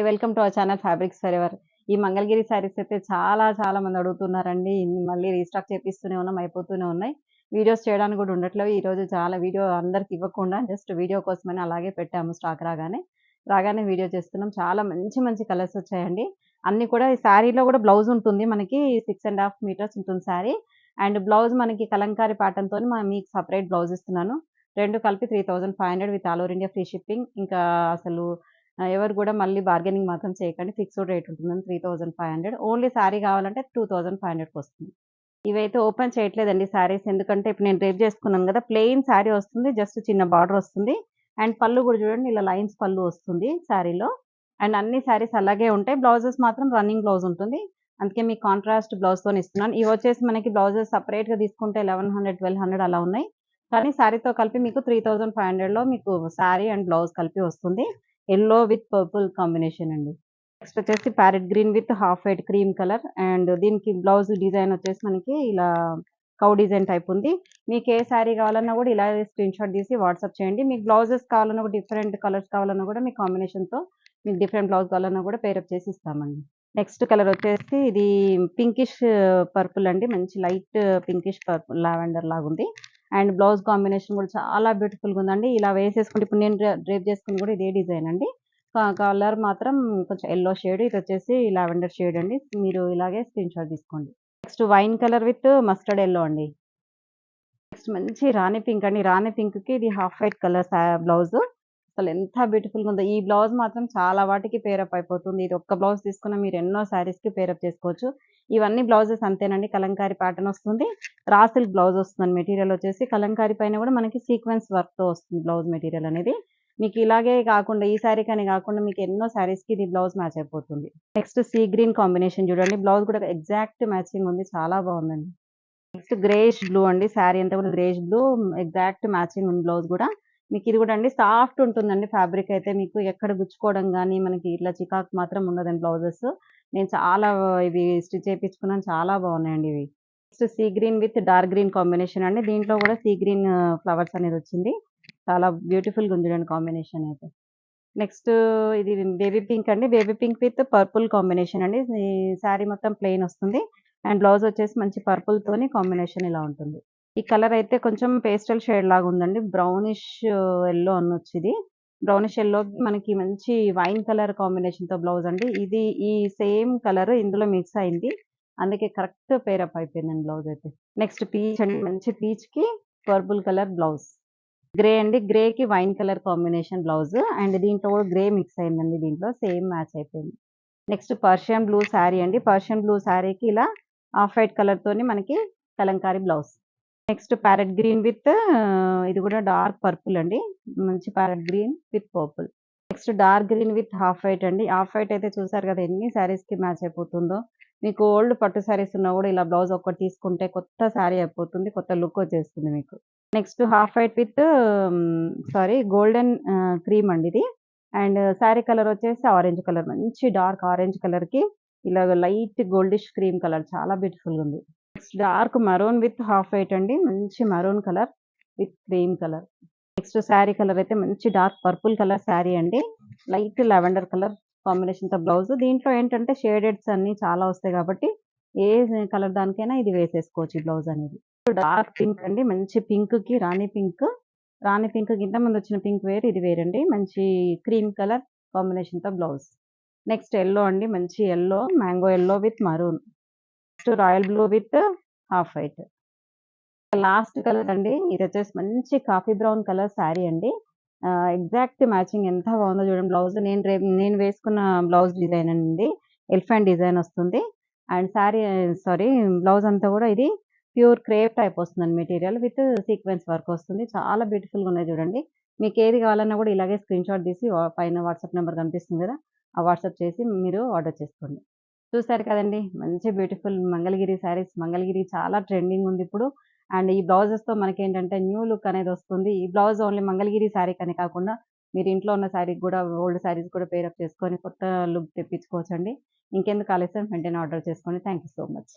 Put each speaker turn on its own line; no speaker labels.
Welcome to our channel fabrics for ever. ఈ మంగళగిరి శారీస్ అయితే చాలా మంది అడుగుతున్నారండి. మళ్ళీ రీస్టాక్ చేపిస్తూనే ఉన్నాం, అయిపోతూనే ఉన్నాయి. వీడియోస్ చేయడానికి కూడా ఉండట్లేవు. ఈరోజు చాలా వీడియో అందరికి ఇవ్వకుండా జస్ట్ వీడియో కోసమని అలాగే పెట్టాము. స్టాక్ రాగానే వీడియో చేస్తున్నాం. చాలా మంచి కలర్స్ వచ్చాయండి. అన్ని కూడా ఈ శారీలో కూడా బ్లౌజ్ ఉంటుంది మనకి. 6.5 మీటర్స్ ఉంటుంది శారీ. అండ్ బ్లౌజ్ మనకి కలంకారీ ప్యాటర్న్ తోని మీకు సపరేట్ బ్లౌజ్ ఇస్తున్నాను. రెండు కలిపి 3500 with all over India free shipping. ఇంకా అసలు ఎవరు కూడా మళ్ళీ బార్గెనింగ్ మాత్రం చేయకండి. ఫిక్స్డ్ రేట్ ఉంటుందండి 3500. ఓన్లీ శారీ కావాలంటే 2500కి వస్తుంది. ఇవైతే ఓపెన్ చేయట్లేదండి శారీస్, ఎందుకంటే ఇప్పుడు నేను డ్రేప్ చేసుకున్నాను కదా, ప్లెయిన్ శారీ వస్తుంది. జస్ట్ చిన్న బార్డర్ వస్తుంది. అండ్ పళ్ళు కూడా చూడండి, ఇలా లైన్స్ పళ్ళు వస్తుంది శారీలో. అండ్ అన్ని శారీస్ అలాగే ఉంటాయి. బ్లౌజెస్ మాత్రం రన్నింగ్ బ్లౌజ్ ఉంటుంది. అందుకే మీకు కాంట్రాస్ట్ బ్లౌజ్తో ఇస్తున్నాను. ఇవి వచ్చేసి మనకి బ్లౌజెస్ సపరేట్గా తీసుకుంటే 1100, 1200 అలా ఉన్నాయి. కానీ శారీతో కలిపి మీకు 3500లో మీకు శారీ అండ్ బ్లౌజ్ కలిపి వస్తుంది. ఎల్లో విత్ పర్పుల్ కాంబినేషన్ అండి. నెక్స్ట్ వచ్చేసి parrot green with half white cream colour. And దీనికి బ్లౌజ్ డిజైన్ వచ్చేసి మనకి ఇలా కౌ డిజైన్ టైప్ ఉంది. మీకు ఏ శారీ కావాలన్నా కూడా ఇలా స్క్రీన్ షాట్ తీసి వాట్సాప్ చేయండి. మీకు బ్లౌజెస్ కావాలన్నా కూడా డిఫరెంట్ కలర్స్ కావాలన్నా కూడా మీ కాంబినేషన్తో మీకు డిఫరెంట్ బ్లౌజ్ కావాలన్నా కూడా పేరప్ చేసి ఇస్తామండి. నెక్స్ట్ కలర్ వచ్చేసి ఇది పింకిష్ పర్పుల్ అండి. మంచి లైట్ పింకిష్ పర్పుల్ లావెండర్ లాగా ఉంది. అండ్ బ్లౌజ్ కాంబినేషన్ కూడా చాలా బ్యూటిఫుల్గా ఉందండి. ఇలా వేసేసుకుంటే ఇప్పుడు నేను డ్రేప్ చేసుకుని కూడా ఇదే డిజైన్ అండి. కలర్ మాత్రం కొంచెం ఎల్లో షేడ్, ఇది వచ్చేసి లావెండర్ షేడ్ అండి. మీరు ఇలాగే స్క్రీన్ షాట్ తీసుకోండి. Next wine colour with mustard yellow అండి. నెక్స్ట్ మంచి రాణి పింక్ అండి. రాణి పింక్కి ఇది హాఫ్ వైట్ కలర్ బ్లౌజ్. అసలు ఎంత బ్యూటిఫుల్గా ఉందో. ఈ బ్లౌజ్ మాత్రం చాలా వాటికి పేరప్ అయిపోతుంది. ఇది ఒక్క బ్లౌజ్ తీసుకున్న మీరు ఎన్నో శారీస్కి పేరప్ చేసుకోవచ్చు. ఇవన్నీ బ్లౌజెస్ అంతేనండి. కలంకారీ ప్యాటర్న్ వస్తుంది. రా సిల్క్ బ్లౌజ్ వస్తుందండి. మెటీరియల్ వచ్చేసి కలంకారీ పైన కూడా మనకి సీక్వెన్స్ వర్క్తో వస్తుంది బ్లౌజ్ మెటీరియల్ అనేది. మీకు ఇలాగే కాకుండా ఈ శారీ కానీ కాకుండా మీకు ఎన్నో శారీస్కి ఇది బ్లౌజ్ మ్యాచ్ అయిపోతుంది. నెక్స్ట్ సీ గ్రీన్ కాంబినేషన్ చూడండి. బ్లౌజ్ కూడా ఎగ్జాక్ట్ మ్యాచింగ్ ఉంది, చాలా బాగుందండి. నెక్స్ట్ గ్రేష్ బ్లూ అండి. శారీ అంతా కూడా గ్రేష్ బ్లూ, ఎగ్జాక్ట్ మ్యాచింగ్ ఉంది బ్లౌజ్ కూడా. మీకు ఇది కూడా అండి సాఫ్ట్ ఉంటుందండి ఫ్యాబ్రిక్ అయితే. మీకు ఎక్కడ గుచ్చుకోవడం కానీ మనకి ఇట్లా చికాకు మాత్రం ఉండదండి బ్లౌజెస్. నేను చాలా ఇవి స్టిచ్ చేయించుకున్నాను, చాలా బాగున్నాయండి ఇవి. Next sea green with dark green combination అండి. దీంట్లో కూడా సీ గ్రీన్ ఫ్లవర్స్ అనేది వచ్చింది. చాలా బ్యూటిఫుల్గా ఉంది చూడండి కాంబినేషన్ అయితే. నెక్స్ట్ ఇది బేబీ పింక్ అండి. Baby pink with purple combination అండి. ఈ శారీ మొత్తం ప్లెయిన్ వస్తుంది. అండ్ బ్లౌజ్ వచ్చేసి మంచి పర్పుల్ తోని కాంబినేషన్ ఇలా ఉంటుంది. ఈ కలర్ అయితే కొంచెం పేస్టల్ షేడ్ లాగా ఉందండి. బ్రౌనిష్ ఎల్లో అనొచ్చు ఇది. బ్రౌనిష్ ఎల్లో మనకి మంచి వైన్ కలర్ కాంబినేషన్ తో బ్లౌజ్ అండి. ఇది ఈ సేమ్ కలర్ ఇందులో మిక్స్ అయింది, అందుకే కరెక్ట్ పేరప్ అయిపోయిందండి బ్లౌజ్ అయితే. నెక్స్ట్ పీచ్ అండి. మంచి పీచ్ కి పర్పుల్ కలర్ బ్లౌజ్. గ్రే అండి. గ్రేకి wine colour combination blouse. And దీంట్లో కూడా గ్రే మిక్స్ అయిందండి. దీంట్లో సేమ్ మ్యాచ్ అయిపోయింది. నెక్స్ట్ పర్షియన్ బ్లూ శారీ అండి. పర్షియన్ బ్లూ శారీకి ఇలా ఆఫ్ వైట్ కలర్ తోని మనకి Kalamkari blouse. Next parrot green with ఇది కూడా డార్క్ పర్పుల్ అండి. మంచి parrot green with purple. Next dark green with half white అండి. హాఫ్ వైట్ అయితే చూసారు కదా ఎన్ని శారీస్ కి మ్యాచ్ అయిపోతుందో. మీకు ఓల్డ్ పట్టు శారీస్ ఉన్నా కూడా ఇలా బ్లౌజ్ ఒక్కటి తీసుకుంటే కొత్త శారీ అయిపోతుంది, కొత్త లుక్ వచ్చేస్తుంది మీకు. Next half white with golden cream అండి ఇది. అండ్ శారీ కలర్ వచ్చేసి ఆరెంజ్ కలర్, మంచి డార్క్ ఆరెంజ్ కలర్ కి ఇలాగ లైట్ గోల్డిష్ క్రీమ్ కలర్, చాలా బ్యూటిఫుల్ గా ఉంది. Next dark maroon with half white అండి. మంచి maroon colour with cream colour. Next sari colour అయితే మంచి డార్క్ పర్పుల్ కలర్ శారీ అండి. లైట్ లావెండర్ కలర్ కాంబినేషన్ తో బ్లౌజ్. దీంట్లో ఏంటంటే షేడెడ్స్ అన్ని చాలా వస్తాయి కాబట్టి ఏ కలర్ దానికైనా ఇది వేసేసుకోవచ్చు ఈ బ్లౌజ్ అనేది. డార్క్ పింక్ అండి. మంచి పింక్ కి రాణి పింక్. రాణి పింక్ కింద ముందు వచ్చిన పింక్ వేరు, ఇది వేరండి. మంచి క్రీమ్ కలర్ కాంబినేషన్ తో బ్లౌజ్. నెక్స్ట్ ఎల్లో అండి. మంచి yellow, mango yellow with maroon. Next royal blue with half white. Last colour అండి. ఇది వచ్చేసి మంచి కాఫీ బ్రౌన్ కలర్ శారీ అండి. ఎగ్జాక్ట్ మ్యాచింగ్ ఎంత బాగుందో చూడండి బ్లౌజ్. నేను వేసుకున్న బ్లౌజ్ డిజైన్ అండి. ఎలిఫెంట్ డిజైన్ వస్తుంది. అండ్ బ్లౌజ్ అంతా కూడా ఇది ప్యూర్ క్రేప్ టైప్ వస్తుందండి మెటీరియల్ విత్ సీక్వెన్స్ వర్క్ వస్తుంది. చాలా బ్యూటిఫుల్గా ఉన్నాయి చూడండి. మీకు ఏది కావాలన్నా కూడా ఇలాగే స్క్రీన్ షాట్ తీసి పైన వాట్సాప్ నెంబర్ కనిపిస్తుంది కదా, ఆ వాట్సాప్ చేసి మీరు ఆర్డర్ చేసుకోండి. చూసారు కదండి మంచి బ్యూటిఫుల్ మంగళగిరి శారీస్. మంగళగిరి చాలా ట్రెండింగ్ ఉంది ఇప్పుడు. అండ్ ఈ బ్లౌజెస్తో మనకేంటంటే న్యూ లుక్ అనేది వస్తుంది. ఈ బ్లౌజ్ ఓన్లీ మంగళగిరి శారీ కనే కాకుండా మీరు ఇంట్లో ఉన్న శారీకి కూడా, ఓల్డ్ శారీస్ కూడా పేరప్ చేసుకొని కొత్త లుక్ తెప్పించుకోవచ్చండి. ఇంకెందుకు ఆలస్యం, వెంటనే ఆర్డర్ చేసుకోండి. Thank you so much.